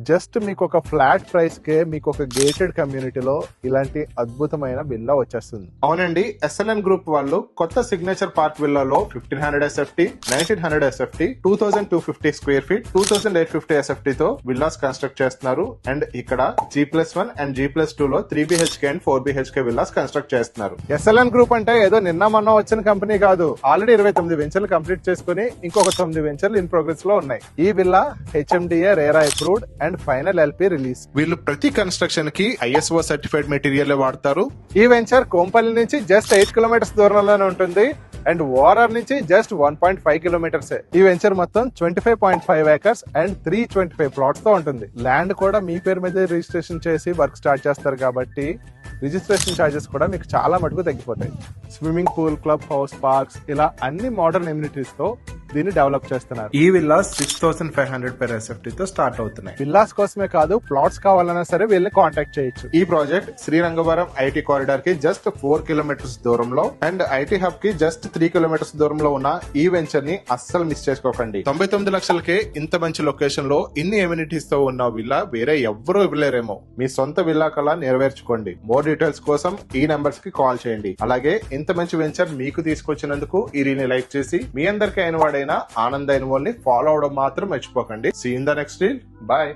Just మీకు ఒక flat price కే మీకు ఒక గేటెడ్ కమ్యూనిటీలో ఇలాంటి అద్భుతమైన విల్లా వచ్చేస్తుంది. అవునండి, SLN గ్రూప్ వాళ్ళు కొత్త సిగ్నేచర్ పార్క్ విల్లాలో 1500 SFT, 1900 SFT, 2250 square feet, 2850 SFT తో విల్లాస్ కన్స్ట్రక్ట్ చేస్తున్నారు. అండ్ ఇక్కడ G+1 అండ్ G+2 లో 3 BHK and 4 BHK villas construct చేస్తున్నారు. SLN గ్రూప్ అంటే ఏదో నిన్న మొన్న వచ్చిన కంపెనీ కాదు. ఆల్రెడీ 29 వెంచర్లు కంప్లీట్ చేసుకుని ఇంకొక 9 వెంచర్లు ఇన్ ప్రోగ్రెస్ లో ఉన్నాయి. ఈ villa HMDA RERA approved and final LP release. వీళ్ళు ప్రతి కన్స్ట్రక్షన్ కి ISO సర్టిఫైడ్ మెటీరియల్ వాడతారు. ఈ వెంచర్ కోంపల్లి నుంచి జస్ట్ 8 కిలోమీటర్స్ దూరంలోనే ఉంటుంది అండ్ ఓఆర్ఆర్ నుంచి జస్ట్ 1.5 కిలోమీటర్స్. ఈ వెంచర్ మొత్తం 25.5 ఏకర్స్ అండ్ 325 ప్లాట్స్ తో ఉంటుంది. ల్యాండ్ కూడా మీ పేరు మీద రిజిస్ట్రేషన్ చేసి వర్క్ స్టార్ట్ చేస్తారు కాబట్టి రిజిస్ట్రేషన్ ఛార్జెస్ కూడా మీకు చాలా మటుకు తగ్గిపోతాయి. Swimming pool, club house, parks ఇలా అన్ని మోడర్న్ ఎమ్యూనిటీస్ తో దీన్ని డెవలప్ చేస్తున్నారు. ఈ విల్లాస్ 6500 per SFT తో స్టార్ట్ అవుతున్నాయి. విల్లాస్ కోసమే కాదు, ప్లాట్స్ కావాలన్నా సరే వీళ్ళని కాంటాక్ట్ చేయొచ్చు. ఈ ప్రాజెక్ట్ శ్రీరంగవరం IT కారిడార్ కి జస్ట్ 4 కిలోమీటర్స్ దూరంలో అండ్ IT హబ్ కి జస్ట్ 3 కిలోమీటర్స్ దూరంలో ఉన్న ఈ వెంచర్ ని అస్సలు మిస్ చేసుకోకండి. 99 లక్షలకే ఇంత మంచి లొకేషన్ లో ఇన్ని ఎమ్యూనిటీస్ తో ఉన్న విల్లా వేరే ఎవ్వరూ ఇవ్వలేరేమో. మీ సొంత విల్లా కళ నెరవేర్చుకోండి. మోర్ డీటెయిల్స్ కోసం ఈ నంబర్స్ కి కాల్ చేయండి. అలాగే ఇంత మంచి వెంచర్ మీకు తీసుకొచ్చినందుకు ఈ రీల్ ని లైక్ చేసి మీ అందరికీ అయిన వాడైనా ఆనంద్ అయిన వాళ్ళని ఫాలో అవడం మాత్రం మర్చిపోకండి. See in the next reel. Bye.